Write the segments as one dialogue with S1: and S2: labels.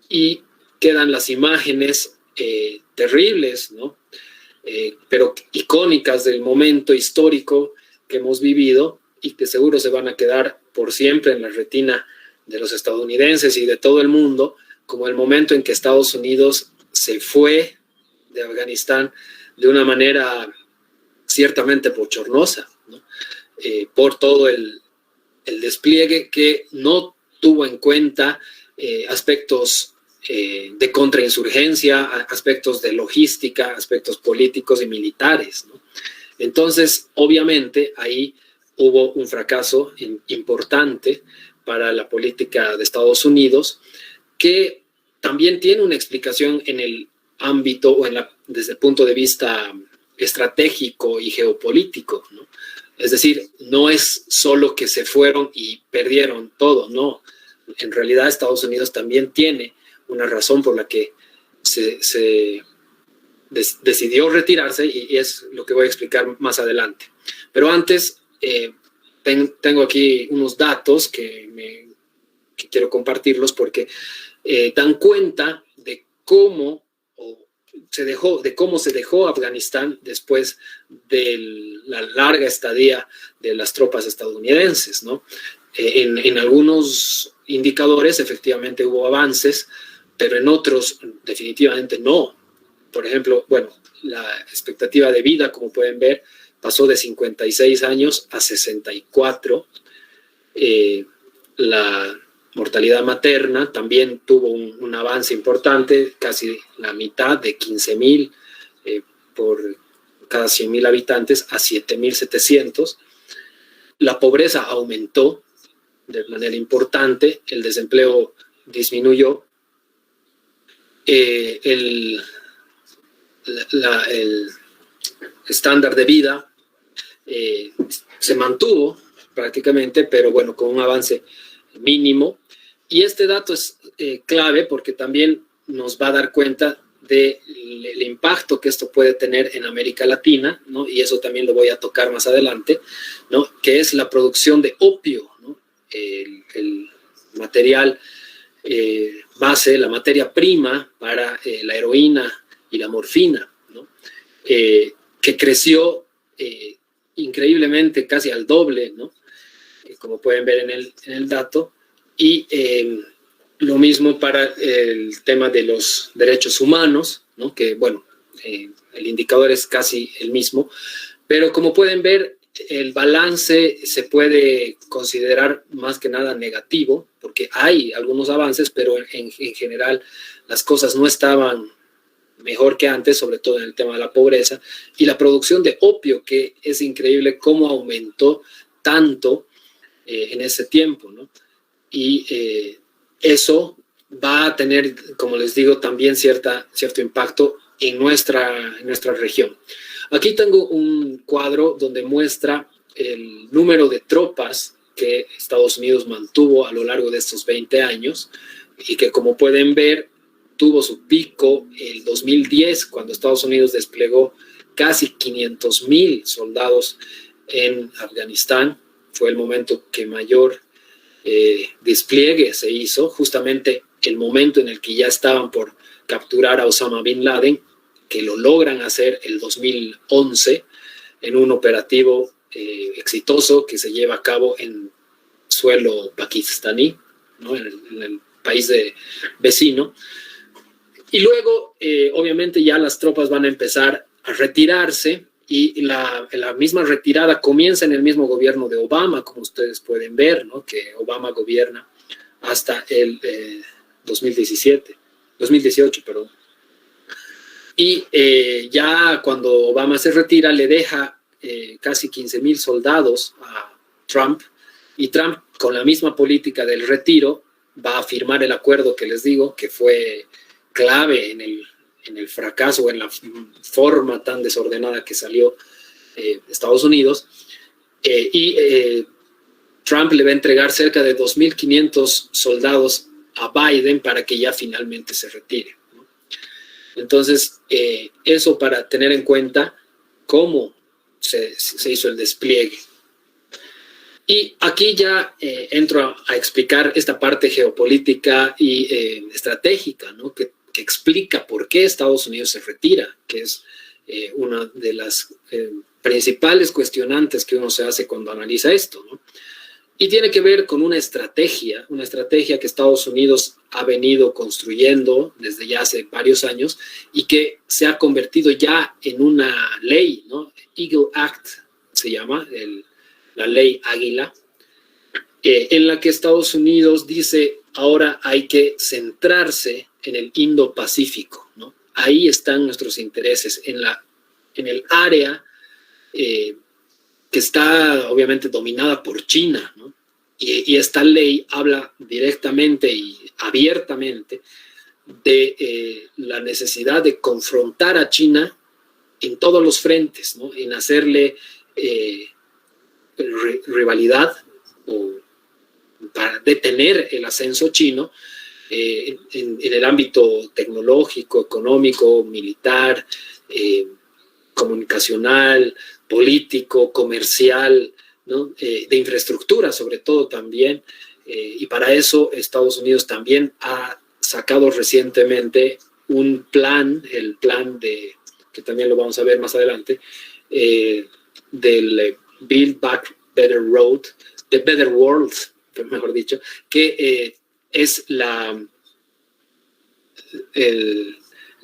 S1: y quedan las imágenes terribles, ¿no? Pero icónicas del momento histórico que hemos vivido y que seguro se van a quedar por siempre en la retina de los estadounidenses y de todo el mundo, como el momento en que Estados Unidos se fue de Afganistán de una manera ciertamente bochornosa, ¿no? Por todo el despliegue que no tuvo en cuenta aspectos de contrainsurgencia, aspectos de logística, aspectos políticos y militares, ¿no? Entonces, obviamente, ahí hubo un fracaso importante para la política de Estados Unidos, que también tiene una explicación en el ámbito o desde el punto de vista estratégico y geopolítico, ¿no? Es decir, no es solo que se fueron y perdieron todo, no. En realidad Estados Unidos también tiene una razón por la que decidió retirarse y es lo que voy a explicar más adelante. Pero antes, tengo aquí unos datos que quiero compartirlos porque dan cuenta de cómo se dejó Afganistán después de la larga estadía de las tropas estadounidenses, ¿no? En algunos indicadores efectivamente hubo avances, pero en otros definitivamente no. Por ejemplo, bueno, la expectativa de vida, como pueden ver, pasó de 56 años a 64. La mortalidad materna también tuvo un avance importante, casi la mitad, de 15,000 por cada 100,000 habitantes a 7,700. La pobreza aumentó de manera importante, el desempleo disminuyó, el estándar de vida se mantuvo prácticamente, pero bueno, con un avance mínimo. Y este dato es clave porque también nos va a dar cuenta del impacto que esto puede tener en América Latina, ¿no? Y eso también lo voy a tocar más adelante, ¿no? Que es la producción de opio, ¿no? El material base, la materia prima para la heroína y la morfina, ¿no? Que creció increíblemente, casi al doble, ¿no? Como pueden ver en el dato, y lo mismo para el tema de los derechos humanos, ¿no? Que bueno, el indicador es casi el mismo, pero como pueden ver, el balance se puede considerar más que nada negativo, porque hay algunos avances, pero en general las cosas no estaban mejor que antes, sobre todo en el tema de la pobreza, y la producción de opio, que es increíble cómo aumentó tanto en ese tiempo, ¿no? Y eso va a tener, como les digo, también cierto impacto en nuestra región. Aquí tengo un cuadro donde muestra el número de tropas que Estados Unidos mantuvo a lo largo de estos 20 años y que, como pueden ver, tuvo su pico el 2010, cuando Estados Unidos desplegó casi 500,000 soldados en Afganistán. Fue el momento que mayor despliegue se hizo, justamente el momento en el que ya estaban por capturar a Osama Bin Laden, que lo logran hacer el 2011 en un operativo exitoso que se lleva a cabo en suelo pakistaní, ¿no? en el país vecino. Y luego, obviamente, ya las tropas van a empezar a retirarse y la misma retirada comienza en el mismo gobierno de Obama, como ustedes pueden ver, ¿no? Que Obama gobierna hasta el 2018, perdón. Y ya cuando Obama se retira, le deja casi 15,000 soldados a Trump, y Trump, con la misma política del retiro, va a firmar el acuerdo que les digo, que fue clave en el fracaso, en la forma tan desordenada que salió Estados Unidos, y Trump le va a entregar cerca de 2,500 soldados a Biden para que ya finalmente se retire, ¿no? Entonces, eso para tener en cuenta cómo se hizo el despliegue. Y aquí ya entro a explicar esta parte geopolítica y estratégica, ¿no? Que explica por qué Estados Unidos se retira, que es una de las principales cuestionantes que uno se hace cuando analiza esto, ¿no? Y tiene que ver con una estrategia que Estados Unidos ha venido construyendo desde ya hace varios años y que se ha convertido ya en una ley, ¿no? Eagle Act se llama, la ley Águila, en la que Estados Unidos dice ahora hay que centrarse en el Indo-Pacífico, ¿no? Ahí están nuestros intereses, en el área que está obviamente dominada por China, ¿no? Y esta ley habla directamente y abiertamente de la necesidad de confrontar a China en todos los frentes, ¿no? En hacerle rivalidad o para detener el ascenso chino en el ámbito tecnológico, económico, militar, comunicacional, político, comercial, ¿no? De infraestructura sobre todo también, y para eso Estados Unidos también ha sacado recientemente un plan, el plan que también lo vamos a ver más adelante, del Build Back Better Road, The Better World, mejor dicho, que es la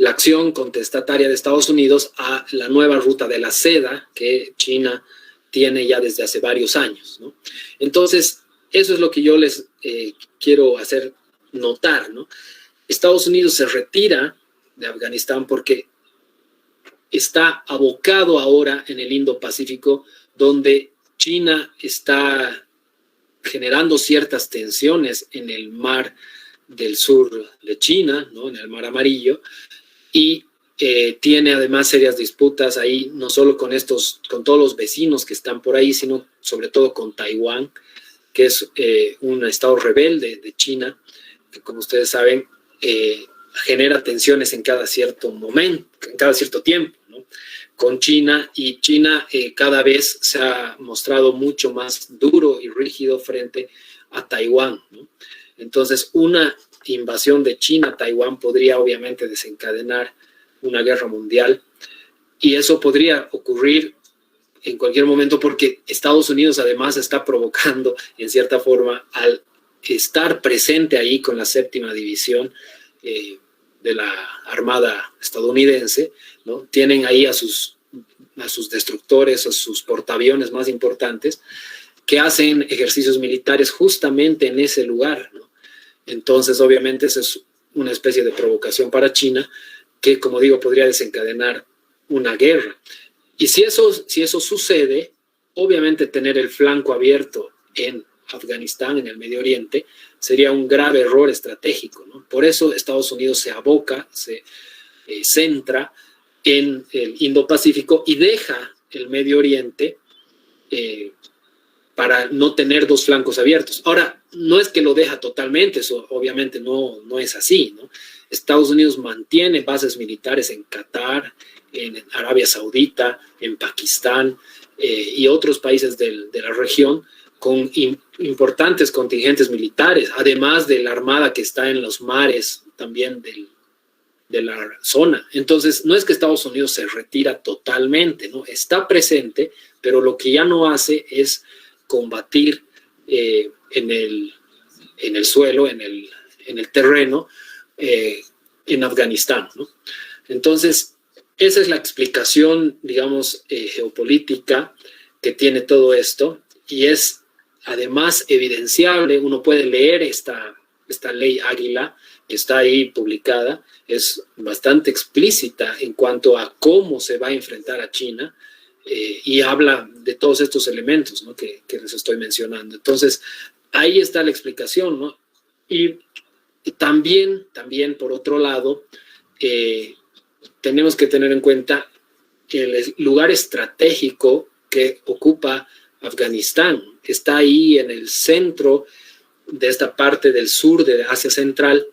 S1: acción contestataria de Estados Unidos a la nueva ruta de la seda que China tiene ya desde hace varios años, ¿no? Entonces, eso es lo que yo les quiero hacer notar, ¿no? Estados Unidos se retira de Afganistán porque está abocado ahora en el Indo-Pacífico, donde China está generando ciertas tensiones en el mar del sur de China, ¿no? En el mar Amarillo, y tiene además serias disputas ahí, no solo con todos los vecinos que están por ahí, sino sobre todo con Taiwán, que es un estado rebelde de China, que como ustedes saben, genera tensiones en cada cierto momento, en cada cierto tiempo, ¿no? Con China, y China cada vez se ha mostrado mucho más duro y rígido frente a Taiwán, ¿no? Entonces, una invasión de China a Taiwán podría obviamente desencadenar una guerra mundial, y eso podría ocurrir en cualquier momento porque Estados Unidos además está provocando en cierta forma al estar presente ahí con la 7ª división de la Armada estadounidense, ¿no? Tienen ahí a sus destructores, a sus portaaviones más importantes, que hacen ejercicios militares justamente en ese lugar, ¿no? Entonces, obviamente, esa es una especie de provocación para China que, como digo, podría desencadenar una guerra. Y si eso sucede, obviamente tener el flanco abierto en Afganistán, en el Medio Oriente, sería un grave error estratégico, ¿no? Por eso Estados Unidos se aboca, se centra en el Indo-Pacífico y deja el Medio Oriente para no tener dos flancos abiertos. Ahora, no es que lo deja totalmente, eso obviamente no es así, ¿no? Estados Unidos mantiene bases militares en Qatar, en Arabia Saudita, en Pakistán y otros países de la región, con importantes contingentes militares, además de la armada que está en los mares también de la zona. Entonces, no es que Estados Unidos se retira totalmente, ¿no? Está presente, pero lo que ya no hace es combatir en el suelo, en el terreno, en Afganistán, ¿no? Entonces, esa es la explicación, digamos, geopolítica que tiene todo esto, y es además evidenciable. Uno puede leer esta ley Águila, que está ahí publicada, es bastante explícita en cuanto a cómo se va a enfrentar a China, y habla de todos estos elementos, ¿no? que les estoy mencionando. Entonces, ahí está la explicación, ¿no? Y también, por otro lado, tenemos que tener en cuenta el lugar estratégico que ocupa Afganistán. Está ahí en el centro de esta parte del sur de Asia Central,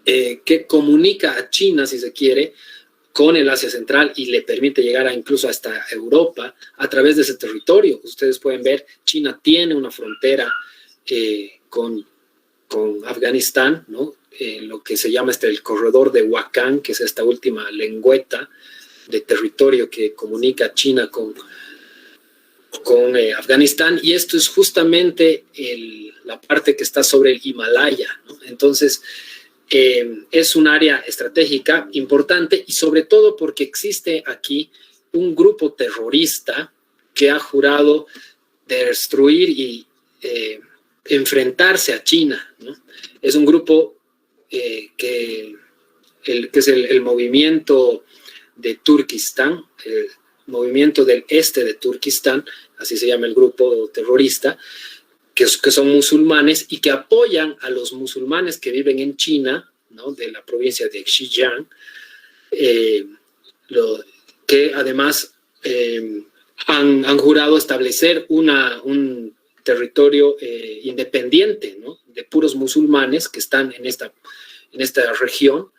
S1: que comunica a China, si se quiere, con el Asia Central y le permite llegar incluso hasta Europa a través de ese territorio. Ustedes pueden ver, China tiene una frontera con Afganistán, ¿no? Lo que se llama el corredor de Wakhan, que es esta última lengüeta de territorio que comunica China con Afganistán, y esto es justamente la parte que está sobre el Himalaya, ¿no? Entonces, es un área estratégica importante, y sobre todo porque existe aquí un grupo terrorista que ha jurado destruir y enfrentarse a China, ¿no? Es un grupo que es el movimiento de Turquistán, el movimiento del este de Turquistán, así se llama el grupo terrorista, que son musulmanes y que apoyan a los musulmanes que viven en China, ¿no? De la provincia de Xinjiang, que además han jurado establecer un territorio independiente, ¿no? De puros musulmanes que están en esta región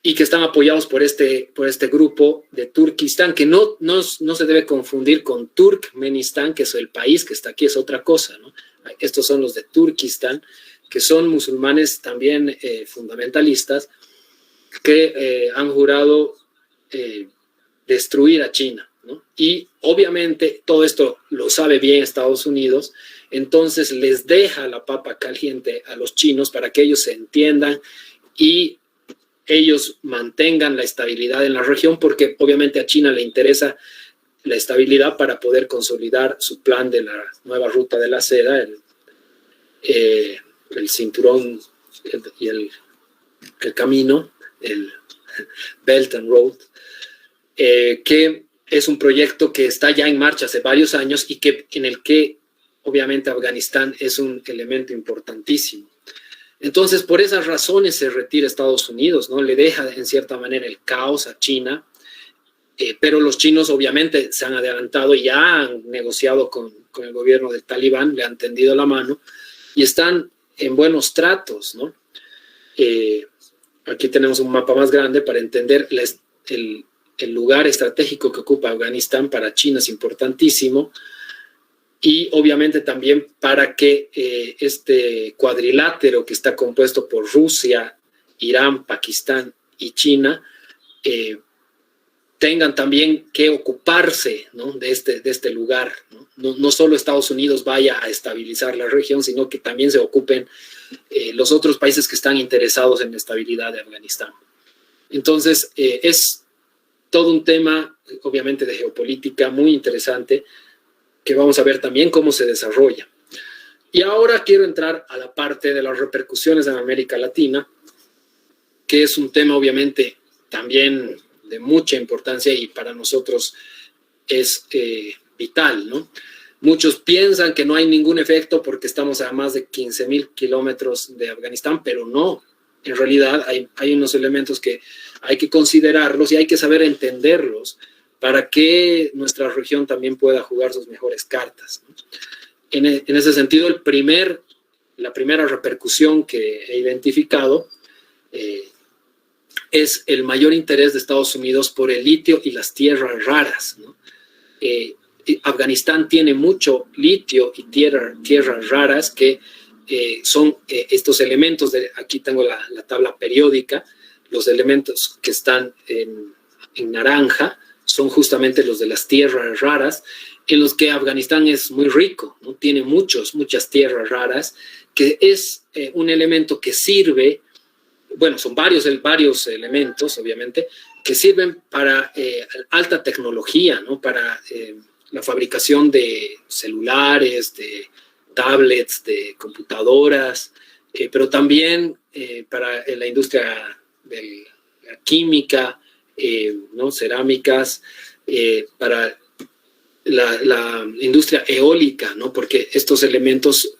S1: y que están apoyados por este grupo de Turquistán, que no se debe confundir con Turkmenistán, que es el país que está aquí, es otra cosa, ¿no? Estos son los de Turquistán, que son musulmanes también fundamentalistas, que han jurado destruir a China, ¿no? Y obviamente todo esto lo sabe bien Estados Unidos, entonces les deja la papa caliente a los chinos para que ellos se entiendan y ellos mantengan la estabilidad en la región, porque obviamente a China le interesa la estabilidad para poder consolidar su plan de la nueva ruta de la seda, el cinturón y el camino, el Belt and Road, que es un proyecto que está ya en marcha hace varios años y en el que obviamente Afganistán es un elemento importantísimo. Entonces, por esas razones se retira Estados Unidos, ¿no? Le deja en cierta manera el caos a China, pero los chinos obviamente se han adelantado y ya han negociado con el gobierno del Talibán, le han tendido la mano y están en buenos tratos, ¿no? Aquí tenemos un mapa más grande para entender el lugar estratégico que ocupa Afganistán. Para China es importantísimo, y obviamente también para que este cuadrilátero que está compuesto por Rusia, Irán, Pakistán y China tengan también que ocuparse, ¿no? de este lugar, ¿no? No solo Estados Unidos vaya a estabilizar la región, sino que también se ocupen los otros países que están interesados en la estabilidad de Afganistán. Entonces, es todo un tema, obviamente, de geopolítica muy interesante, que vamos a ver también cómo se desarrolla. Y ahora quiero entrar a la parte de las repercusiones en América Latina, que es un tema obviamente también de mucha importancia y para nosotros es vital, ¿no? Muchos piensan que no hay ningún efecto porque estamos a más de 15,000 kilómetros de Afganistán, pero no. En realidad hay unos elementos que hay que considerarlos y hay que saber entenderlos para que nuestra región también pueda jugar sus mejores cartas, ¿no? En ese sentido, la primera repercusión que he identificado es el mayor interés de Estados Unidos por el litio y las tierras raras, ¿no? Afganistán tiene mucho litio y tierras raras que son estos elementos, aquí tengo la tabla periódica, los elementos que están en naranja, son justamente los de las tierras raras, en los que Afganistán es muy rico, ¿no? Tiene muchas tierras raras, que es un elemento que sirve, bueno, son varios elementos, obviamente, que sirven para alta tecnología, ¿no? Para la fabricación de celulares, de tablets, de computadoras, pero también para la industria de la química, ¿no? Cerámicas, para la industria eólica, ¿no? Porque estos elementos,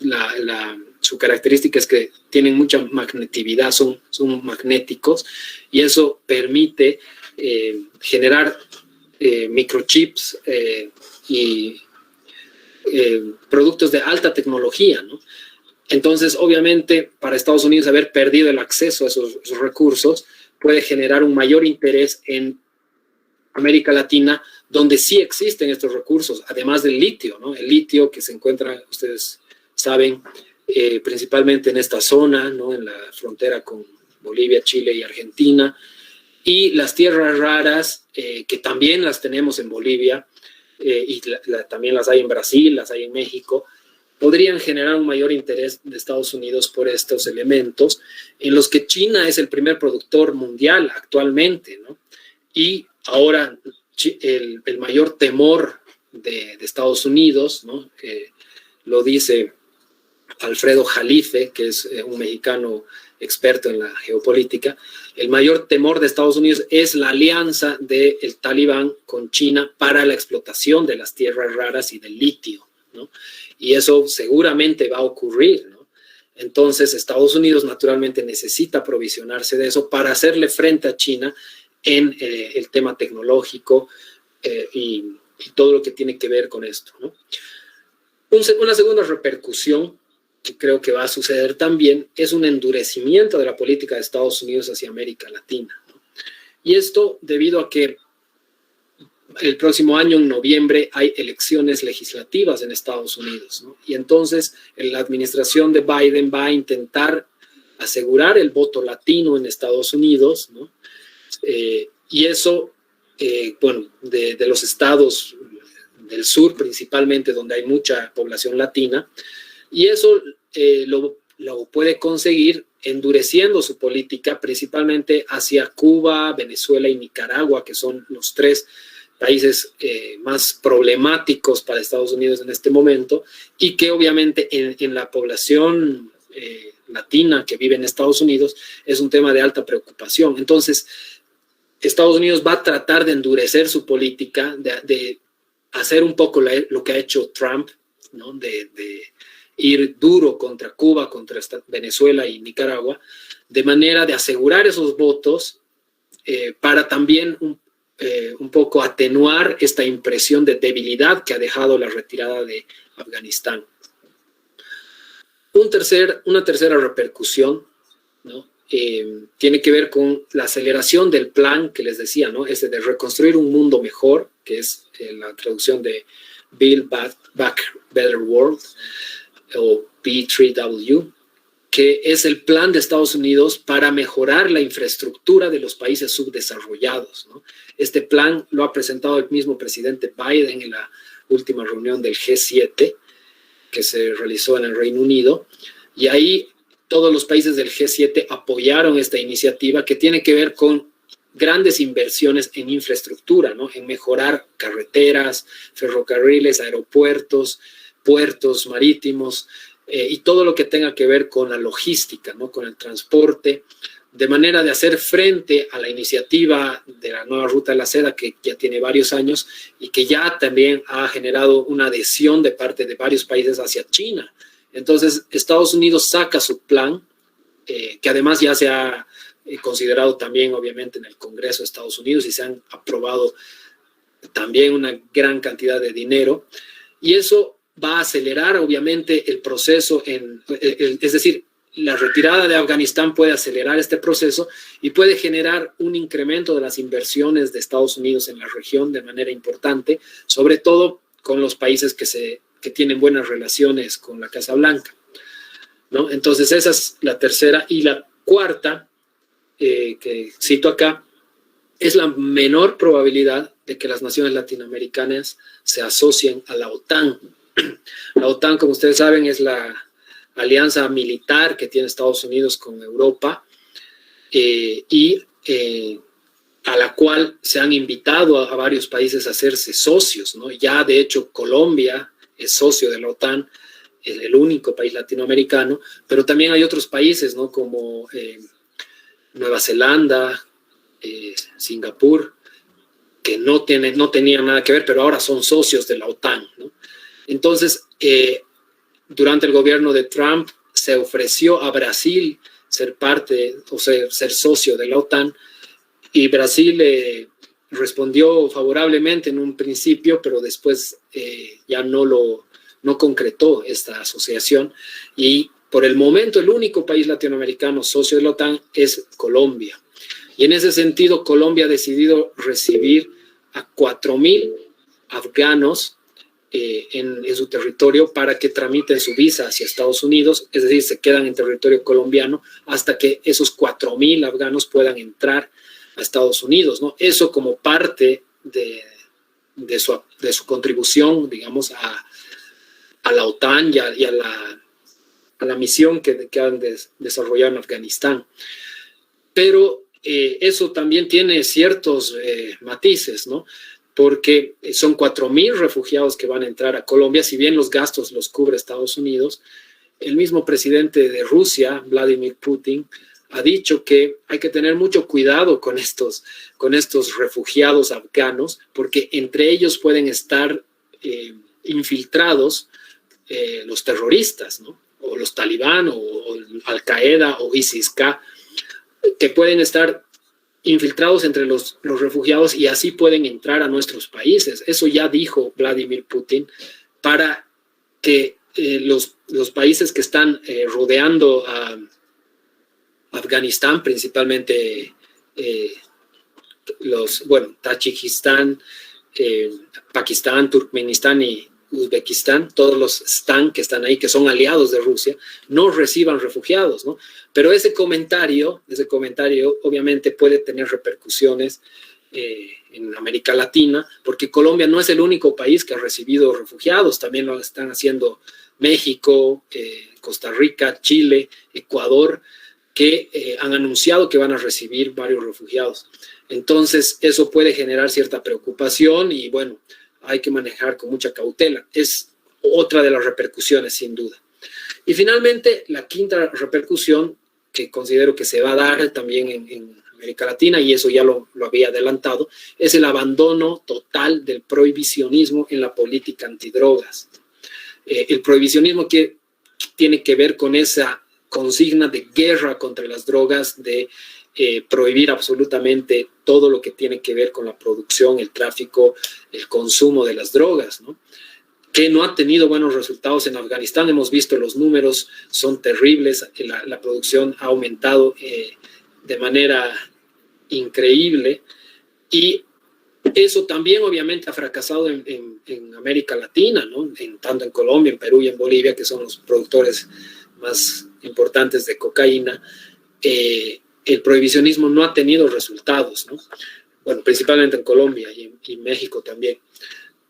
S1: su característica es que tienen mucha magnetividad, son magnéticos, y eso permite generar microchips y productos de alta tecnología, ¿no? Entonces, obviamente, para Estados Unidos haber perdido el acceso a esos recursos puede generar un mayor interés en América Latina, donde sí existen estos recursos, además del litio, ¿no? El litio que se encuentra, ustedes saben, principalmente en esta zona, ¿no? En la frontera con Bolivia, Chile y Argentina, y las tierras raras, que también las tenemos en Bolivia, y también las hay en Brasil, las hay en México, podrían generar un mayor interés de Estados Unidos por estos elementos, en los que China es el primer productor mundial actualmente, ¿no? Y ahora el mayor temor de Estados Unidos, ¿no? Lo dice Alfredo Jalife, que es un mexicano experto en la geopolítica, el mayor temor de Estados Unidos es la alianza del Talibán con China para la explotación de las tierras raras y del litio, ¿no? Y eso seguramente va a ocurrir, ¿no? Entonces, Estados Unidos naturalmente necesita aprovisionarse de eso para hacerle frente a China en el tema tecnológico y todo lo que tiene que ver con esto, ¿no? Una segunda repercusión que creo que va a suceder también es un endurecimiento de la política de Estados Unidos hacia América Latina, ¿no? Y esto debido a que el próximo año, en noviembre, hay elecciones legislativas en Estados Unidos, ¿no? Y entonces la administración de Biden va a intentar asegurar el voto latino en Estados Unidos, ¿no? Y eso, bueno, de los estados del sur principalmente, donde hay mucha población latina, y eso lo puede conseguir endureciendo su política principalmente hacia Cuba, Venezuela y Nicaragua, que son los tres países más problemáticos para Estados Unidos en este momento, y que obviamente en la población latina que vive en Estados Unidos es un tema de alta preocupación. Entonces, Estados Unidos va a tratar de endurecer su política, de hacer un poco lo que ha hecho Trump, ¿no? De ir duro contra Cuba, contra Venezuela y Nicaragua, de manera de asegurar esos votos para también un poco atenuar esta impresión de debilidad que ha dejado la retirada de Afganistán. Una tercera repercusión, ¿no? Tiene que ver con la aceleración del plan que les decía, ¿no? Ese de reconstruir un mundo mejor, que es la traducción de Build Back Better World, o B3W, que es el plan de Estados Unidos para mejorar la infraestructura de los países subdesarrollados, ¿no? Este plan lo ha presentado el mismo presidente Biden en la última reunión del G7, que se realizó en el Reino Unido, y ahí todos los países del G7 apoyaron esta iniciativa que tiene que ver con grandes inversiones en infraestructura, ¿no? En mejorar carreteras, ferrocarriles, aeropuertos, puertos marítimos y todo lo que tenga que ver con la logística, ¿no? Con el transporte, de manera de hacer frente a la iniciativa de la nueva Ruta de la Seda, que ya tiene varios años y que ya también ha generado una adhesión de parte de varios países hacia China. Entonces, Estados Unidos saca su plan, que además ya se ha considerado también, obviamente, en el Congreso de Estados Unidos y se han aprobado también una gran cantidad de dinero. Y eso va a acelerar, obviamente, el proceso, es decir, la retirada de Afganistán puede acelerar este proceso y puede generar un incremento de las inversiones de Estados Unidos en la región de manera importante, sobre todo con los países que tienen buenas relaciones con la Casa Blanca, ¿no? Entonces, esa es la tercera. Y la cuarta, que cito acá, es la menor probabilidad de que las naciones latinoamericanas se asocien a la OTAN. La OTAN, como ustedes saben, es la alianza militar que tiene Estados Unidos con Europa y a la cual se han invitado a varios países a hacerse socios, ¿no? Ya, de hecho, Colombia es socio de la OTAN, es el único país latinoamericano, pero también hay otros países, ¿no? Como Nueva Zelanda, Singapur, que no tenían nada que ver, pero ahora son socios de la OTAN, ¿no? Entonces, durante el gobierno de Trump se ofreció a Brasil ser parte, o ser socio de la OTAN, y Brasil respondió favorablemente en un principio, pero después ya no concretó esta asociación, y por el momento el único país latinoamericano socio de la OTAN es Colombia. Y en ese sentido, Colombia ha decidido recibir a 4.000 afganos en su territorio para que tramiten su visa hacia Estados Unidos, es decir, se quedan en territorio colombiano hasta que esos 4.000 afganos puedan entrar a Estados Unidos, ¿no? Eso como parte de su contribución, digamos, a la OTAN y a la misión que han desarrollado en Afganistán. Pero eso también tiene ciertos matices, ¿no? Porque son 4.000 refugiados que van a entrar a Colombia, si bien los gastos los cubre Estados Unidos. El mismo presidente de Rusia, Vladimir Putin, ha dicho que hay que tener mucho cuidado con estos refugiados afganos, porque entre ellos pueden estar infiltrados los terroristas, ¿no? O los talibán, o Al-Qaeda, o ISIS-K, que pueden estar infiltrados entre los refugiados y así pueden entrar a nuestros países. Eso ya dijo Vladimir Putin, para que los países que están rodeando a Afganistán, principalmente Tayikistán, Pakistán, Turkmenistán y Uzbekistán, todos los stan que están ahí, que son aliados de Rusia, no reciban refugiados, ¿no? Pero ese comentario obviamente puede tener repercusiones en América Latina, porque Colombia no es el único país que ha recibido refugiados, también lo están haciendo México, Costa Rica, Chile, Ecuador, que han anunciado que van a recibir varios refugiados. Entonces, eso puede generar cierta preocupación y, bueno, hay que manejar con mucha cautela. Es otra de las repercusiones, sin duda. Y finalmente, la quinta repercusión que considero que se va a dar también en América Latina, y eso ya lo había adelantado, es el abandono total del prohibicionismo en la política antidrogas. El prohibicionismo que tiene que ver con esa consigna de guerra contra las drogas, de prohibir absolutamente todo lo que tiene que ver con la producción, el tráfico, el consumo de las drogas, ¿no? Que no ha tenido buenos resultados en Afganistán. Hemos visto los números, son terribles, la producción ha aumentado de manera increíble, y eso también obviamente ha fracasado en América Latina, ¿no? Tanto en Colombia, en Perú y en Bolivia, que son los productores más importantes de cocaína. El prohibicionismo no ha tenido resultados, ¿no? Bueno, principalmente en Colombia y México también.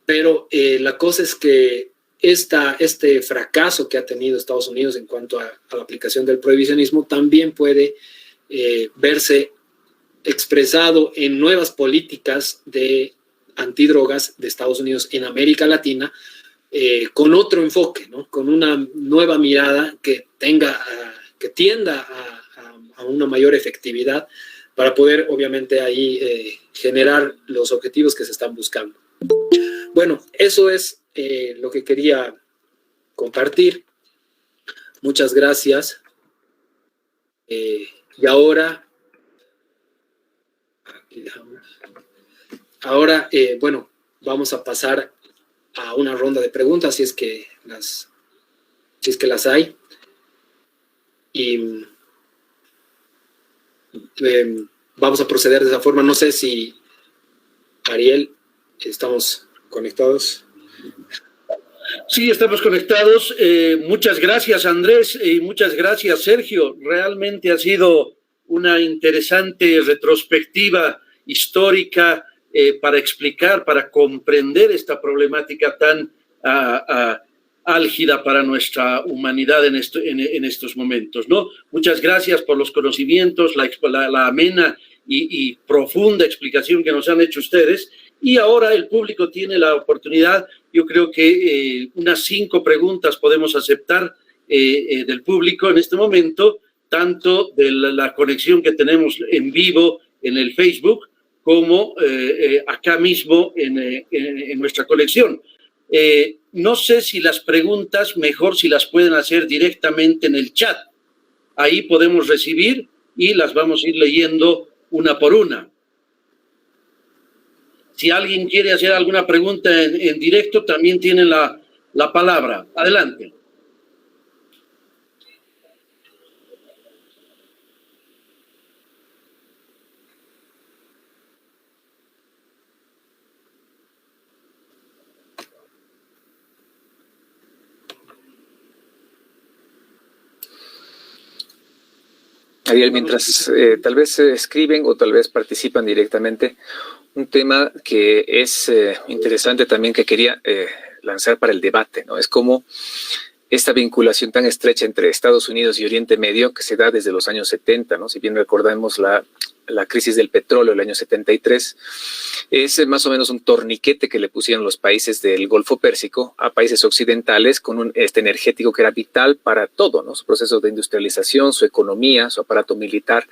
S1: Pero la cosa es que este fracaso que ha tenido Estados Unidos en cuanto a la aplicación del prohibicionismo también puede verse expresado en nuevas políticas de antidrogas de Estados Unidos en América Latina, con otro enfoque, ¿no? Con una nueva mirada que tienda a una mayor efectividad para poder, obviamente, ahí generar los objetivos que se están buscando. Bueno, eso es lo que quería compartir. Muchas gracias. Y ahora, bueno, vamos a pasar a una ronda de preguntas, si es que las hay. Y vamos a proceder de esa forma. No sé si, Ariel, estamos conectados.
S2: Sí, estamos conectados. Muchas gracias, Andrés, y muchas gracias, Sergio. Realmente ha sido una interesante retrospectiva histórica para explicar, para comprender esta problemática tan álgida para nuestra humanidad en estos momentos, ¿no? Muchas gracias por los conocimientos, la amena y profunda explicación que nos han hecho ustedes. Y ahora el público tiene la oportunidad, yo creo que unas 5 preguntas podemos aceptar del público en este momento, tanto de la conexión que tenemos en vivo en el Facebook, como acá mismo en nuestra colección. No sé si las preguntas, mejor si las pueden hacer directamente en el chat. Ahí podemos recibir y las vamos a ir leyendo una por una. Si alguien quiere hacer alguna pregunta en directo, también tiene la palabra. Adelante.
S3: Ariel, mientras tal vez escriben o tal vez participan directamente, un tema que es interesante también que quería lanzar para el debate, ¿no? Es como esta vinculación tan estrecha entre Estados Unidos y Oriente Medio que se da desde los años 70, ¿no? Si bien recordamos la crisis del petróleo del año 73, es más o menos un torniquete que le pusieron los países del Golfo Pérsico a países occidentales con un energético que era vital para todo, ¿no? Su proceso de industrialización, su economía, su aparato militar.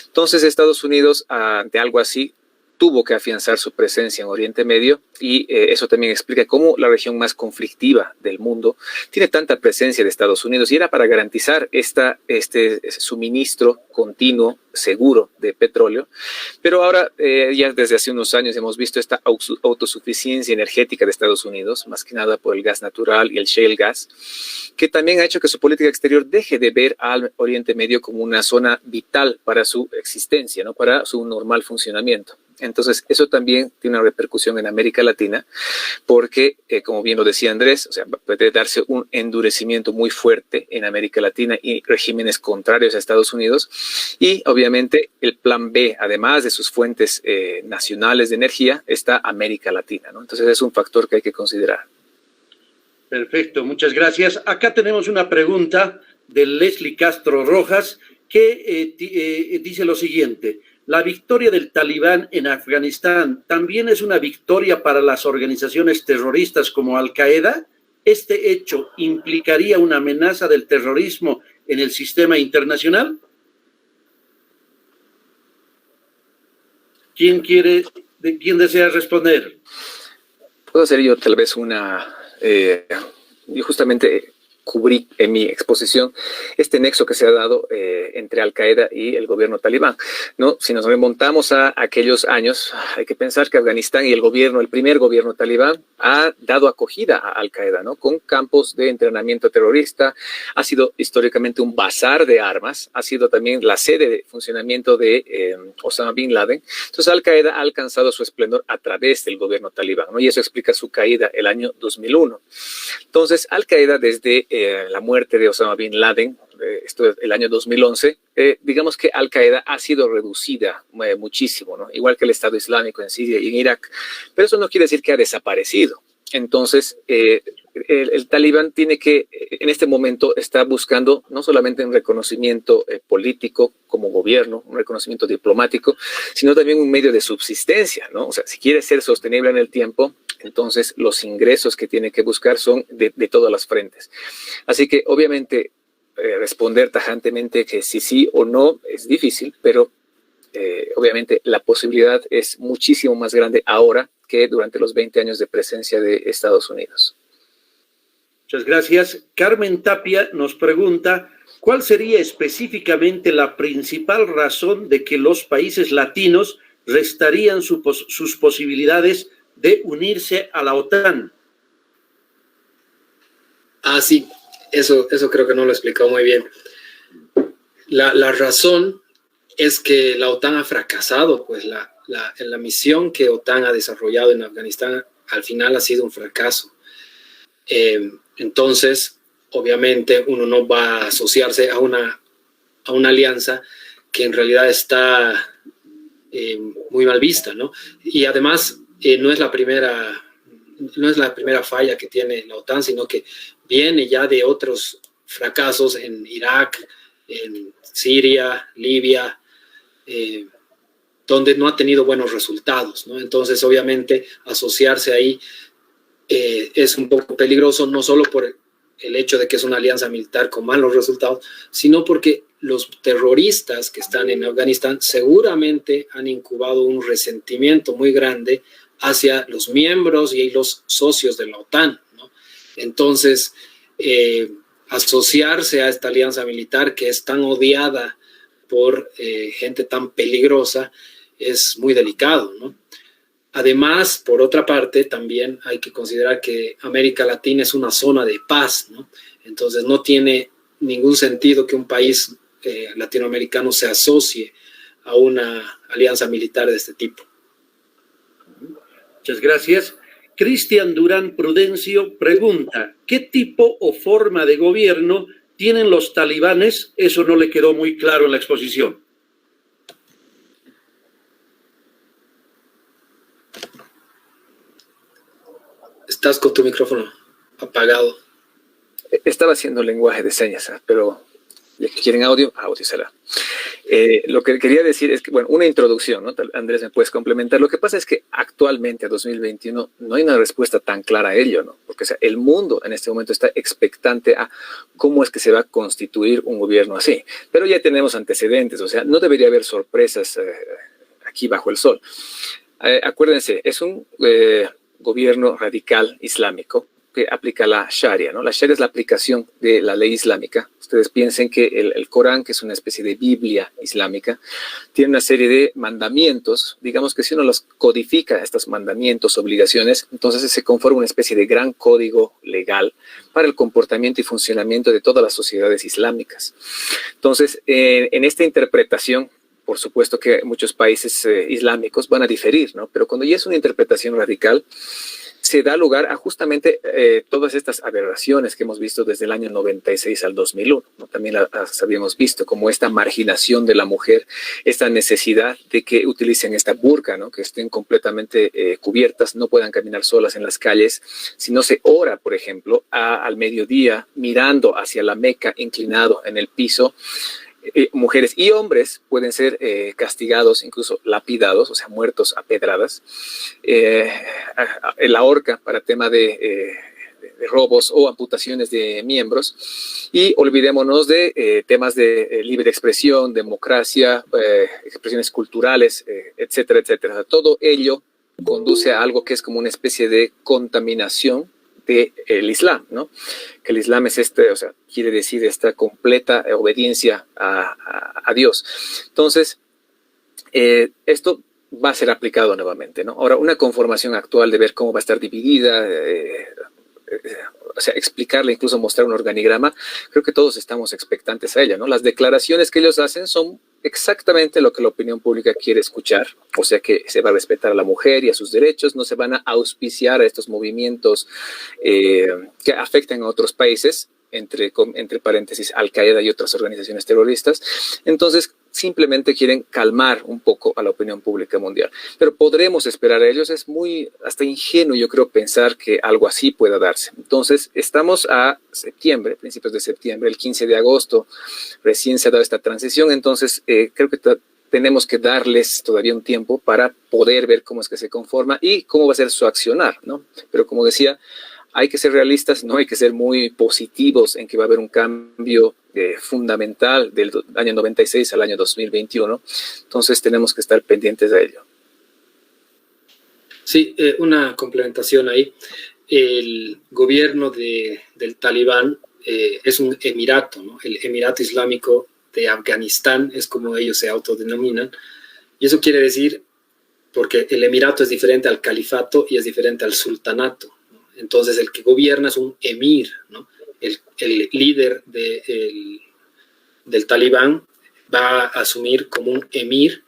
S3: Entonces Estados Unidos, ante algo así, tuvo que afianzar su presencia en Oriente Medio y eso también explica cómo la región más conflictiva del mundo tiene tanta presencia de Estados Unidos y era para garantizar este suministro continuo, seguro de petróleo. Pero ahora, ya desde hace unos años hemos visto esta autosuficiencia energética de Estados Unidos, más que nada por el gas natural y el shale gas, que también ha hecho que su política exterior deje de ver al Oriente Medio como una zona vital para su existencia, ¿no? Para su normal funcionamiento. Entonces, eso también tiene una repercusión en América Latina porque, como bien lo decía Andrés, o sea, puede darse un endurecimiento muy fuerte en América Latina y regímenes contrarios a Estados Unidos. Y, obviamente, el plan B, además de sus fuentes nacionales de energía, está América Latina, ¿no? Entonces, es un factor que hay que considerar.
S2: Perfecto, muchas gracias. Acá tenemos una pregunta de Leslie Castro Rojas que dice lo siguiente. ¿La victoria del Talibán en Afganistán también es una victoria para las organizaciones terroristas como Al-Qaeda? ¿Este hecho implicaría una amenaza del terrorismo en el sistema internacional? ¿Quién desea responder?
S3: Puedo hacer yo tal vez yo justamente cubrí en mi exposición este nexo que se ha dado entre Al-Qaeda y el gobierno talibán, ¿no? Si nos remontamos a aquellos años, hay que pensar que Afganistán y el primer gobierno talibán ha dado acogida a Al-Qaeda, ¿no? Con campos de entrenamiento terrorista, ha sido históricamente un bazar de armas, ha sido también la sede de funcionamiento de Osama Bin Laden. Entonces Al-Qaeda ha alcanzado su esplendor a través del gobierno talibán, ¿no? Y eso explica su caída el año 2001. Entonces Al-Qaeda desde la muerte de Osama Bin Laden, esto es el año 2011, digamos que Al-Qaeda ha sido reducida muchísimo, ¿no? Igual que el Estado Islámico en Siria y en Irak, pero eso no quiere decir que ha desaparecido. Entonces, el Talibán en este momento está buscando no solamente un reconocimiento político como gobierno, un reconocimiento diplomático, sino también un medio de subsistencia, ¿no? O sea, si quiere ser sostenible en el tiempo, entonces los ingresos que tiene que buscar son de todas las frentes. Así que, obviamente, responder tajantemente que sí o no es difícil, pero obviamente la posibilidad es muchísimo más grande ahora que durante los 20 años de presencia de Estados Unidos.
S2: Muchas gracias. Carmen Tapia nos pregunta, ¿cuál sería específicamente la principal razón de que los países latinos restarían sus posibilidades de unirse a la OTAN?
S1: Sí, eso creo que no lo he explicado muy bien. La razón es que la OTAN ha fracasado, pues la misión que OTAN ha desarrollado en Afganistán al final ha sido un fracaso. Entonces, obviamente, uno no va a asociarse a una alianza que en realidad está muy mal vista, ¿no? Y además, no es la primera falla que tiene la OTAN, sino que viene ya de otros fracasos en Irak, en Siria, Libia, donde no ha tenido buenos resultados, ¿no? Entonces, obviamente, asociarse ahí es un poco peligroso, no solo por el hecho de que es una alianza militar con malos resultados, sino porque los terroristas que están en Afganistán seguramente han incubado un resentimiento muy grande hacia los miembros y los socios de la OTAN, ¿no? Entonces, asociarse a esta alianza militar que es tan odiada por gente tan peligrosa es muy delicado, ¿no? Además, por otra parte, también hay que considerar que América Latina es una zona de paz, ¿no? Entonces, no tiene ningún sentido que un país latinoamericano se asocie a una alianza militar de este tipo.
S2: Muchas gracias. Cristian Durán Prudencio pregunta, ¿qué tipo o forma de gobierno tienen los talibanes, eso no le quedó muy claro en la exposición.
S1: Estás con tu micrófono apagado.
S3: Estaba haciendo lenguaje de señas, pero ya que quieren audio, audio será. Lo que quería decir es que, bueno, una introducción, ¿no? Andrés, ¿me puedes complementar? Lo que pasa es que actualmente, a 2021, no hay una respuesta tan clara a ello, ¿no? Porque, o sea, el mundo en este momento está expectante a cómo es que se va a constituir un gobierno así. Pero ya tenemos antecedentes, o sea, no debería haber sorpresas aquí bajo el sol. Acuérdense, es un gobierno radical islámico que aplica la Sharia, ¿no? La Sharia es la aplicación de la ley islámica. Ustedes piensen que el Corán, que es una especie de Biblia islámica, tiene una serie de mandamientos. Digamos que si uno los codifica, estos mandamientos, obligaciones, entonces se conforma una especie de gran código legal para el comportamiento y funcionamiento de todas las sociedades islámicas. Entonces, en esta interpretación, por supuesto que muchos países islámicos van a diferir, ¿no? Pero cuando ya es una interpretación radical, se da lugar a justamente todas estas aberraciones que hemos visto desde el año 96 al 2001, ¿no? También las habíamos visto, como esta marginación de la mujer, esta necesidad de que utilicen esta burka, ¿no? Que estén completamente cubiertas, no puedan caminar solas en las calles. Si no se ora, por ejemplo, al mediodía, mirando hacia la Meca, inclinado en el piso, mujeres y hombres pueden ser castigados, incluso lapidados, o sea, muertos a pedradas. La horca para tema de robos o amputaciones de miembros. Y olvidémonos de temas de libre expresión, democracia, expresiones culturales, etcétera, etcétera. O sea, todo ello conduce a algo que es como una especie de contaminación del Islam, ¿no? Que el Islam es o sea, quiere decir esta completa obediencia a Dios. Entonces, esto va a ser aplicado nuevamente, ¿no? Ahora, una conformación actual de ver cómo va a estar dividida, o sea, explicarle, incluso mostrar un organigrama, creo que todos estamos expectantes a ella, ¿no? Las declaraciones que ellos hacen son exactamente lo que la opinión pública quiere escuchar, o sea que se va a respetar a la mujer y a sus derechos, no se van a auspiciar a estos movimientos que afectan a otros países, entre paréntesis, Al-Qaeda y otras organizaciones terroristas. Entonces, simplemente quieren calmar un poco a la opinión pública mundial. Pero podremos esperar a ellos. Es muy, hasta ingenuo, yo creo, pensar que algo así pueda darse. Entonces, estamos a septiembre, principios de septiembre, el 15 de agosto, recién se ha dado esta transición. Entonces, creo que tenemos que darles todavía un tiempo para poder ver cómo es que se conforma y cómo va a ser su accionar, ¿no? Pero como decía, hay que ser realistas, no hay que ser muy positivos en que va a haber un cambio fundamental del año 96 al año 2021. Entonces tenemos que estar pendientes de ello.
S1: Sí, una complementación ahí. El gobierno del Talibán es un emirato, ¿no? El Emirato Islámico de Afganistán es como ellos se autodenominan. Y eso quiere decir, porque el emirato es diferente al califato y es diferente al sultanato. Entonces, el que gobierna es un emir, ¿no? El líder del Talibán va a asumir como un emir,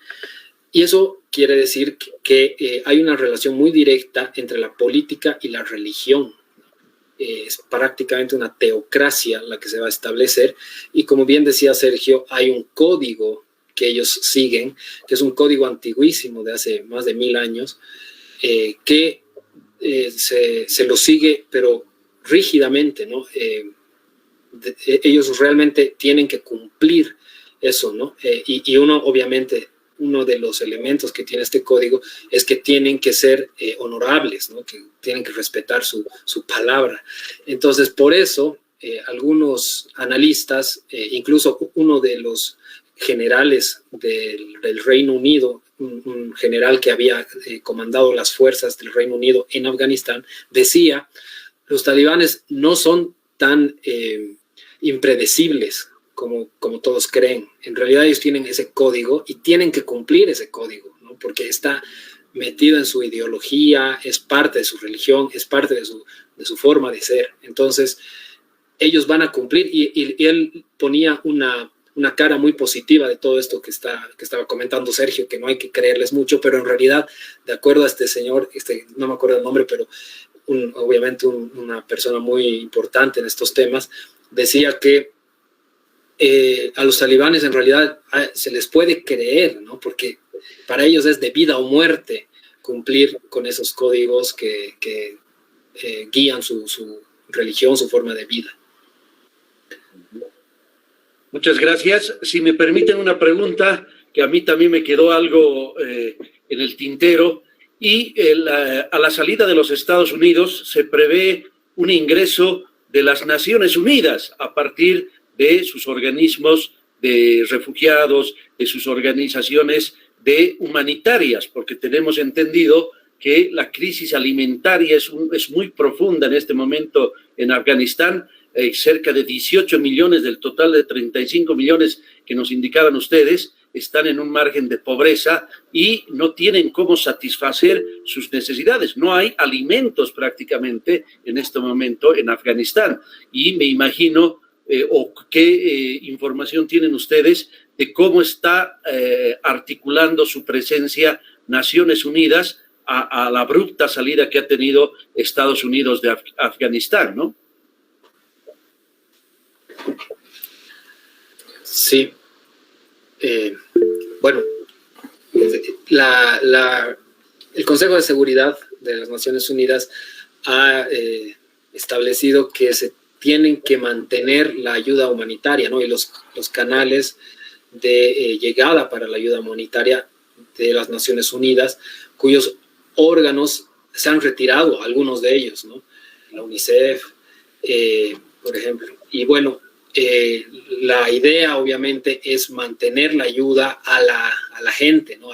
S1: y eso quiere decir que hay una relación muy directa entre la política y la religión. Es prácticamente una teocracia la que se va a establecer, y como bien decía Sergio, hay un código que ellos siguen, que es un código antiguísimo de hace más de 1000 años, que se lo sigue, pero rígidamente, ¿no? Ellos realmente tienen que cumplir eso, ¿no? Y obviamente, uno de los elementos que tiene este código es que tienen que ser honorables, ¿no? Que tienen que respetar su palabra. Entonces, por eso, algunos analistas, incluso uno de los generales del Reino Unido, un general que había comandado las fuerzas del Reino Unido en Afganistán, decía: los talibanes no son tan impredecibles como todos creen. En realidad ellos tienen ese código y tienen que cumplir ese código, ¿no? Porque está metido en su ideología, es parte de su religión, es parte de su forma de ser. Entonces, ellos van a cumplir, y él ponía una cara muy positiva de todo esto que estaba comentando Sergio, que no hay que creerles mucho, pero en realidad, de acuerdo a este señor, no me acuerdo el nombre, pero obviamente una persona muy importante en estos temas, decía que a los talibanes en realidad se les puede creer, ¿no? Porque para ellos es de vida o muerte cumplir con esos códigos que guían su religión, su forma de vida.
S2: Muchas gracias. Si me permiten una pregunta, que a mí también me quedó algo en el tintero, y a la salida de los Estados Unidos se prevé un ingreso de las Naciones Unidas a partir de sus organismos de refugiados, de sus organizaciones de humanitarias, porque tenemos entendido que la crisis alimentaria es muy profunda en este momento en Afganistán. Cerca de 18 millones del total de 35 millones que nos indicaban ustedes están en un margen de pobreza y no tienen cómo satisfacer sus necesidades. No hay alimentos prácticamente en este momento en Afganistán. Y me imagino, o qué información tienen ustedes de cómo está articulando su presencia Naciones Unidas a la abrupta salida que ha tenido Estados Unidos de Afganistán, ¿no?
S1: Sí. Bueno, el Consejo de Seguridad de las Naciones Unidas ha establecido que se tienen que mantener la ayuda humanitaria, ¿no? Y los canales de llegada para la ayuda humanitaria de las Naciones Unidas, cuyos órganos se han retirado, algunos de ellos, ¿no? La UNICEF, por ejemplo. Y bueno, la idea obviamente es mantener la ayuda a la gente, ¿no?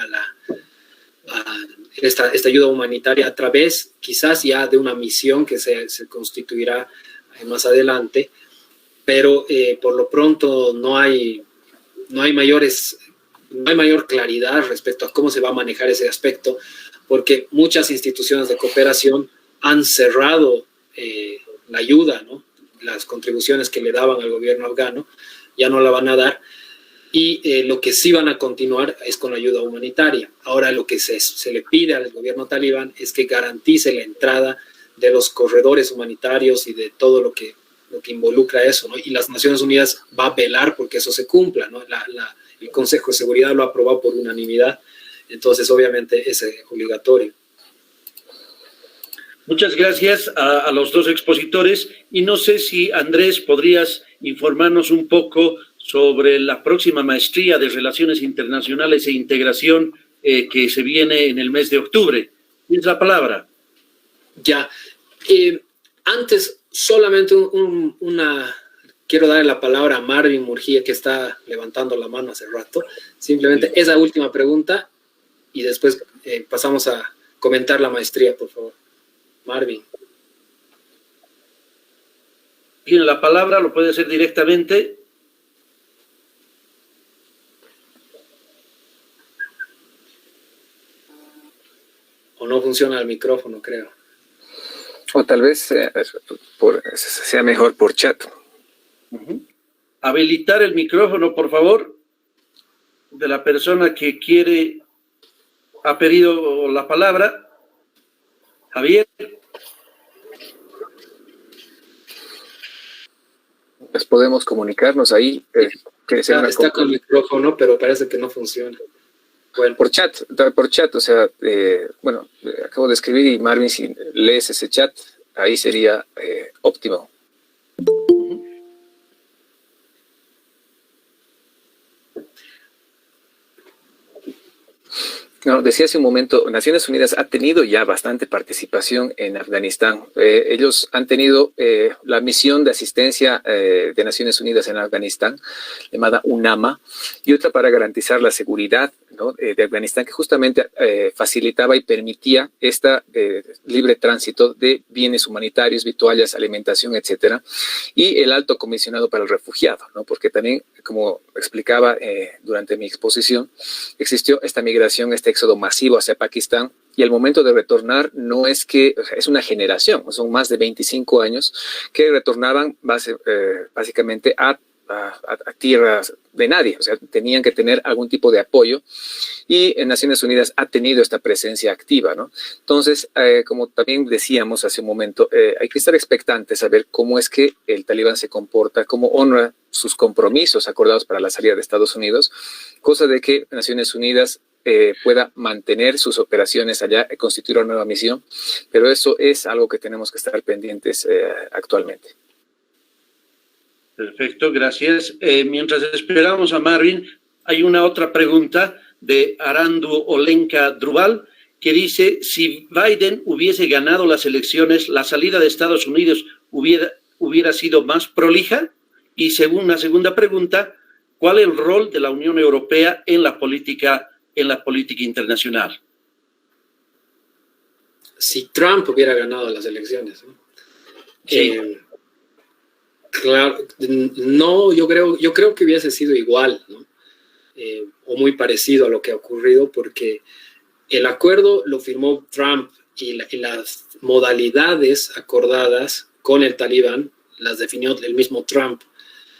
S1: Esta ayuda humanitaria a través quizás ya de una misión que se constituirá más adelante, pero por lo pronto no hay mayor claridad respecto a cómo se va a manejar ese aspecto, porque muchas instituciones de cooperación han cerrado la ayuda, ¿no? Las contribuciones que le daban al gobierno afgano ya no la van a dar, y lo que sí van a continuar es con la ayuda humanitaria. Ahora lo que se le pide al gobierno talibán es que garantice la entrada de los corredores humanitarios y de todo lo que involucra eso, ¿no? Y las Naciones Unidas va a velar porque eso se cumpla, ¿no? El Consejo de Seguridad lo ha aprobado por unanimidad, entonces obviamente es obligatorio.
S2: Muchas gracias a los dos expositores, y no sé si, Andrés, podrías informarnos un poco sobre la próxima maestría de Relaciones Internacionales e Integración que se viene en el mes de octubre. ¿Tienes la palabra?
S1: Ya. Antes, solamente quiero darle la palabra a Marvin Murguía, que está levantando la mano hace rato. Simplemente esa última pregunta y después pasamos a comentar la maestría, por favor. Marvin.
S2: Tiene la palabra, lo puede hacer directamente.
S1: O no funciona el micrófono, creo.
S3: O tal vez sea mejor por chat.
S2: Habilitar el micrófono, por favor, de la persona que ha pedido la palabra. Javier.
S3: Pues podemos comunicarnos ahí.
S1: Está con el micrófono, pero parece que no funciona. Bueno.
S3: Por chat, o sea, bueno, acabo de escribir, y Marvin, si lees ese chat, ahí sería óptimo. No, decía hace un momento, Naciones Unidas ha tenido ya bastante participación en Afganistán. Ellos han tenido la misión de asistencia de Naciones Unidas en Afganistán, llamada UNAMA, y otra para garantizar la seguridad, ¿no?, de Afganistán, que justamente facilitaba y permitía libre tránsito de bienes humanitarios, vituallas, alimentación, etcétera, y el alto comisionado para el refugiado, ¿no? Porque también, como explicaba durante mi exposición, existió esta migración, este éxodo masivo hacia Pakistán, y al momento de retornar no es que, o sea, es una generación, son más de 25 años que retornaban básicamente a tierras de nadie, o sea, tenían que tener algún tipo de apoyo y en Naciones Unidas ha tenido esta presencia activa, ¿no? Entonces, como también decíamos hace un momento, hay que estar expectantes a ver cómo es que el talibán se comporta, cómo honra sus compromisos acordados para la salida de Estados Unidos, cosa de que Naciones Unidas pueda mantener sus operaciones allá, constituir una nueva misión, pero eso es algo que tenemos que estar pendientes actualmente.
S2: Perfecto, gracias. Mientras esperamos a Marvin, hay una otra pregunta de Arandu Olenka Drubal, que dice, si Biden hubiese ganado las elecciones, ¿la salida de Estados Unidos hubiera sido más prolija? Y según la segunda pregunta, ¿cuál es el rol de la Unión Europea en la política internacional?
S1: Si Trump hubiera ganado las elecciones, ¿no?
S2: Sí.
S1: Claro, no, yo creo que hubiese sido igual, ¿no? O muy parecido a lo que ha ocurrido, porque el acuerdo lo firmó Trump y las modalidades acordadas con el talibán las definió el mismo Trump.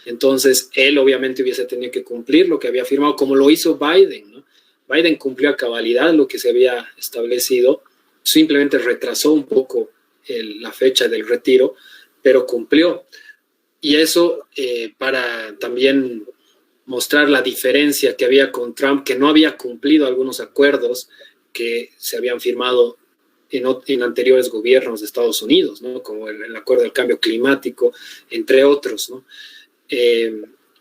S1: Entonces, él obviamente hubiese tenido que cumplir lo que había firmado, como lo hizo Biden, ¿no? Biden cumplió a cabalidad lo que se había establecido, simplemente retrasó un poco la fecha del retiro, pero cumplió. Y eso para también mostrar la diferencia que había con Trump, que no había cumplido algunos acuerdos que se habían firmado en anteriores gobiernos de Estados Unidos, ¿no? Como el acuerdo del cambio climático, entre otros, ¿no?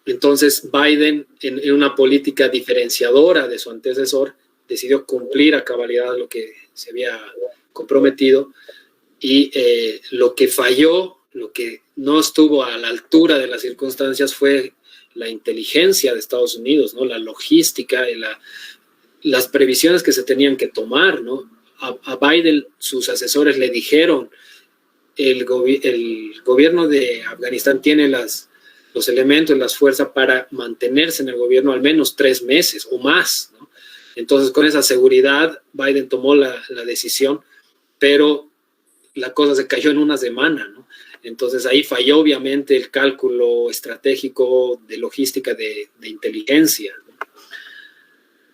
S1: Entonces Biden, en una política diferenciadora de su antecesor, decidió cumplir a cabalidad lo que se había comprometido, y lo que falló, lo que no estuvo a la altura de las circunstancias fue la inteligencia de Estados Unidos, ¿no? La logística y las previsiones que se tenían que tomar, ¿no? A Biden sus asesores le dijeron, el gobierno de Afganistán tiene los elementos, las fuerzas para mantenerse en el gobierno al menos 3 meses o más, ¿no? Entonces, con esa seguridad, Biden tomó la decisión, pero la cosa se cayó en una semana, ¿no? Entonces, ahí falló obviamente el cálculo estratégico de logística de inteligencia, ¿no?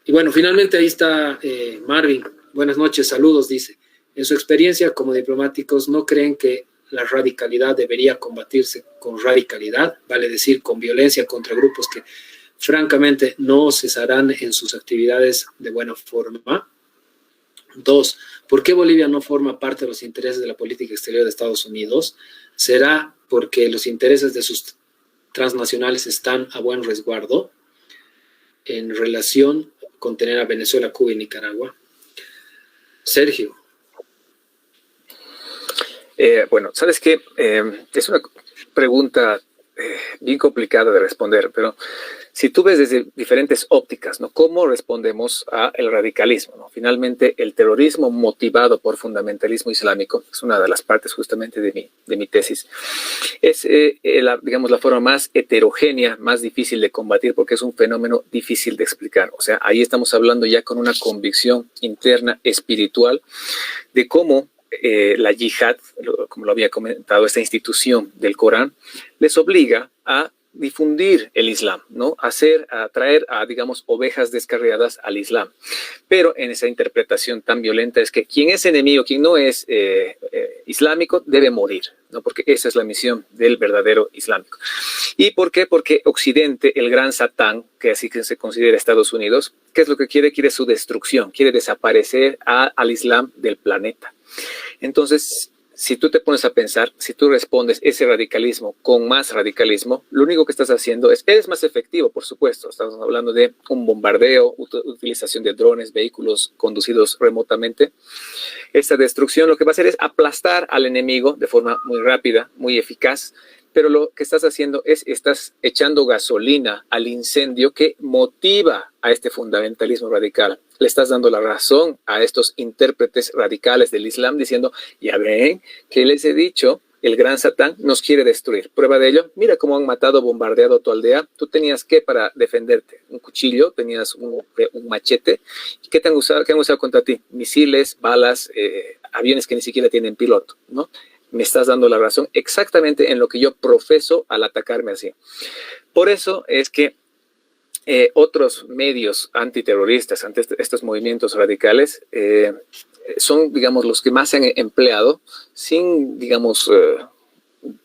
S1: Y bueno, finalmente ahí está Marvin. Buenas noches, saludos, dice. En su experiencia como diplomáticos, ¿no creen que la radicalidad debería combatirse con radicalidad? Vale decir, con violencia contra grupos que francamente no cesarán en sus actividades de buena forma. 2. ¿Por qué Bolivia no forma parte de los intereses de la política exterior de Estados Unidos? ¿Será porque los intereses de sus transnacionales están a buen resguardo en relación con tener a Venezuela, Cuba y Nicaragua? Sergio.
S3: Bueno, ¿sabes qué? Es una pregunta bien complicada de responder, pero si tú ves desde diferentes ópticas, ¿no? ¿Cómo respondemos al radicalismo, ¿no? Finalmente, el terrorismo motivado por fundamentalismo islámico, es una de las partes justamente de mi tesis, es, digamos, la forma más heterogénea, más difícil de combatir, porque es un fenómeno difícil de explicar. O sea, ahí estamos hablando ya con una convicción interna espiritual de cómo la yihad, como lo había comentado, esta institución del Corán, les obliga a difundir el Islam, ¿no? A traer a, digamos, ovejas descarriadas al Islam. Pero en esa interpretación tan violenta es que quien es enemigo, quien no es islámico, debe morir, ¿no? Porque esa es la misión del verdadero islámico. ¿Y por qué? Porque Occidente, el gran Satán, que así que se considera Estados Unidos, ¿qué es lo que quiere? Quiere su destrucción, quiere desaparecer al Islam del planeta. Entonces, si tú te pones a pensar, si tú respondes ese radicalismo con más radicalismo, lo único que estás haciendo es más efectivo, por supuesto. Estamos hablando de un bombardeo, utilización de drones, vehículos conducidos remotamente. Esta destrucción lo que va a hacer es aplastar al enemigo de forma muy rápida, muy eficaz, pero lo que estás haciendo es estás echando gasolina al incendio que motiva a este fundamentalismo radical. Le estás dando la razón a estos intérpretes radicales del Islam diciendo, ya ven, que les he dicho, el gran Satán nos quiere destruir. Prueba de ello, mira cómo han matado, bombardeado tu aldea. Tú tenías ¿qué para defenderte? Un cuchillo, tenías un machete. ¿Y qué han usado contra ti? Misiles, balas, aviones que ni siquiera tienen piloto, ¿no? Me estás dando la razón exactamente en lo que yo profeso al atacarme así. Por eso es que otros medios antiterroristas, ante estos movimientos radicales, son, digamos, los que más se han empleado sin, digamos,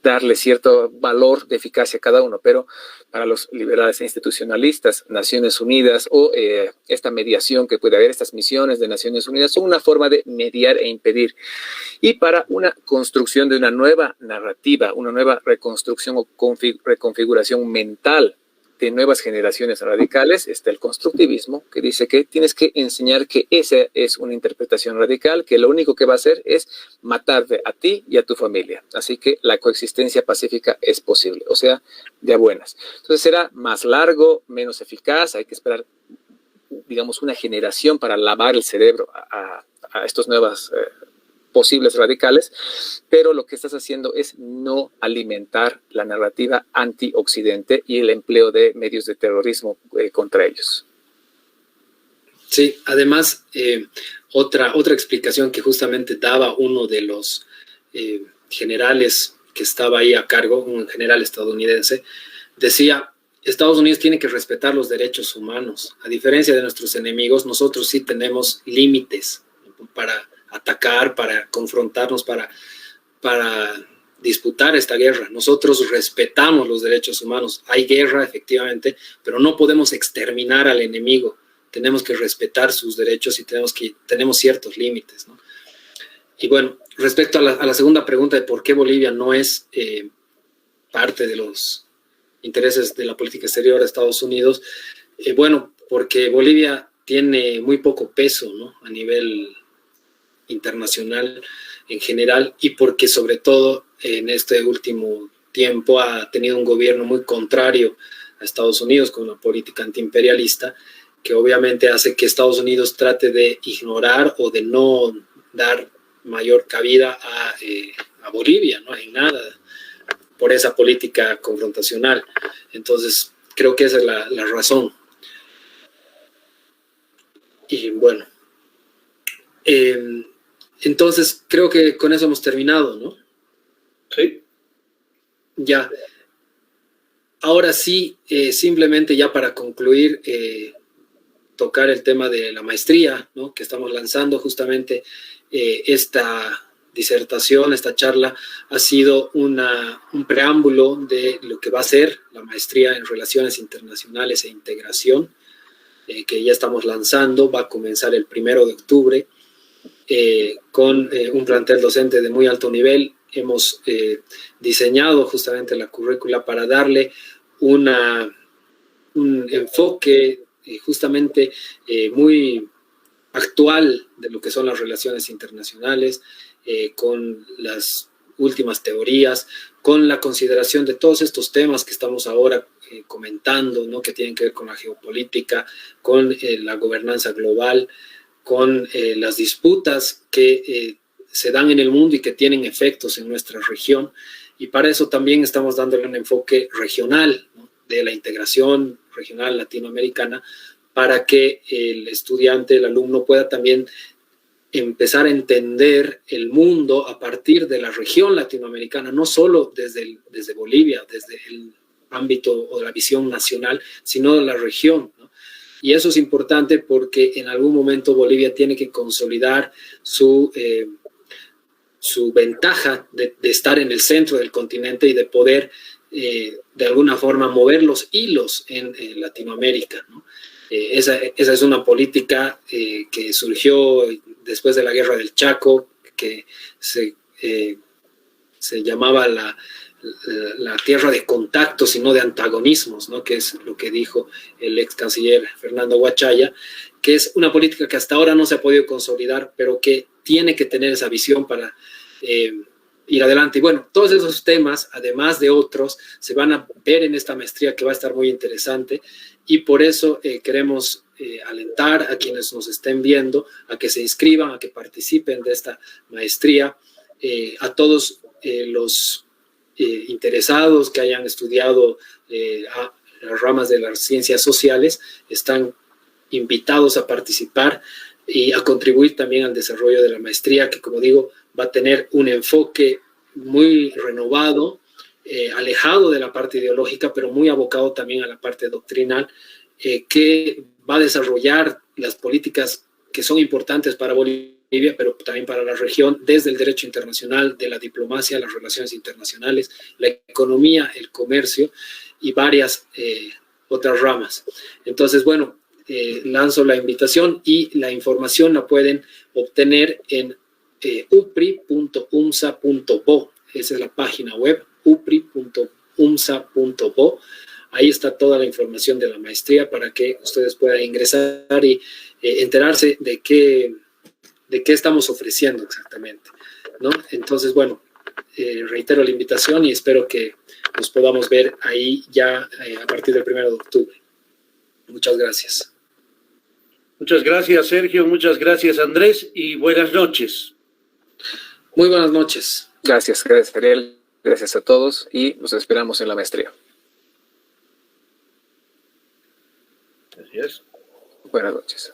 S3: darle cierto valor de eficacia a cada uno, pero para los liberales e institucionalistas, Naciones Unidas o esta mediación que puede haber, estas misiones de Naciones Unidas, son una forma de mediar e impedir. Y para una construcción de una nueva narrativa, una nueva reconstrucción o reconfiguración mental de nuevas generaciones radicales, está el constructivismo, que dice que tienes que enseñar que esa es una interpretación radical, que lo único que va a hacer es matarte a ti y a tu familia. Así que la coexistencia pacífica es posible, o sea, de a buenas. Entonces será más largo, menos eficaz, hay que esperar, digamos, una generación para lavar el cerebro a estos nuevos posibles radicales, pero lo que estás haciendo es no alimentar la narrativa anti-occidente y el empleo de medios de terrorismo contra ellos.
S1: Sí, además, otra explicación que justamente daba uno de los generales que estaba ahí a cargo, un general estadounidense, decía: Estados Unidos tiene que respetar los derechos humanos. A diferencia de nuestros enemigos, nosotros sí tenemos límites para atacar, para confrontarnos, para disputar esta guerra. Nosotros respetamos los derechos humanos. Hay guerra, efectivamente, pero no podemos exterminar al enemigo. Tenemos que respetar sus derechos y tenemos ciertos límites, ¿no? Y bueno, respecto a la segunda pregunta de por qué Bolivia no es parte de los intereses de la política exterior de Estados Unidos, bueno, porque Bolivia tiene muy poco peso, ¿no?, a nivel internacional en general, y porque sobre todo en este último tiempo ha tenido un gobierno muy contrario a Estados Unidos con una política antiimperialista que obviamente hace que Estados Unidos trate de ignorar o de no dar mayor cabida a Bolivia, ¿no?, en nada, por esa política confrontacional. Entonces creo que esa es la razón. Y bueno, entonces creo que con eso hemos terminado, ¿no?
S2: Sí.
S1: Ya. Ahora sí, simplemente ya para concluir, tocar el tema de la maestría, ¿no?, que estamos lanzando. Justamente esta disertación, esta charla, ha sido un preámbulo de lo que va a ser la maestría en Relaciones Internacionales e Integración, que ya estamos lanzando. Va a comenzar el 1 de octubre. Con un plantel docente de muy alto nivel. Hemos diseñado justamente la currícula para darle un enfoque justamente muy actual de lo que son las relaciones internacionales, con las últimas teorías, con la consideración de todos estos temas que estamos ahora comentando, ¿no?, que tienen que ver con la geopolítica, con la gobernanza global, con las disputas que se dan en el mundo y que tienen efectos en nuestra región. Y para eso también estamos dándole un enfoque regional, ¿no?, de la integración regional latinoamericana, para que el estudiante, el alumno, pueda también empezar a entender el mundo a partir de la región latinoamericana, no solo desde Bolivia, desde el ámbito o la visión nacional, sino de la región, ¿no? Y eso es importante porque en algún momento Bolivia tiene que consolidar su ventaja de estar en el centro del continente y de poder de alguna forma mover los hilos en Latinoamérica, ¿no? Esa es una política que surgió después de la Guerra del Chaco, que se llamaba la tierra de contactos y no de antagonismos, ¿no?, que es lo que dijo el ex canciller Fernando Huachaya, que es una política que hasta ahora no se ha podido consolidar, pero que tiene que tener esa visión para ir adelante. Y bueno, todos esos temas, además de otros, se van a ver en esta maestría, que va a estar muy interesante, y por eso queremos alentar a quienes nos estén viendo a que se inscriban, a que participen de esta maestría. A todos los interesados que hayan estudiado las ramas de las ciencias sociales están invitados a participar y a contribuir también al desarrollo de la maestría, que, como digo, va a tener un enfoque muy renovado, alejado de la parte ideológica, pero muy abocado también a la parte doctrinal, que va a desarrollar las políticas que son importantes para Bolivia, pero también para la región, desde el derecho internacional, de la diplomacia, las relaciones internacionales, la economía, el comercio y varias otras ramas. Entonces, bueno, lanzo la invitación y la información la pueden obtener en upri.umsa.bo. Esa es la página web, upri.umsa.bo. Ahí está toda la información de la maestría para que ustedes puedan ingresar y enterarse de qué estamos ofreciendo exactamente, ¿no? Entonces, bueno, reitero la invitación y espero que nos podamos ver ahí ya a partir del 1 de octubre. Muchas gracias.
S2: Muchas gracias, Sergio. Muchas gracias, Andrés. Y buenas noches.
S1: Muy buenas noches.
S3: Gracias, Ariel. Gracias a todos y nos esperamos en la maestría.
S2: Gracias.
S3: Buenas noches.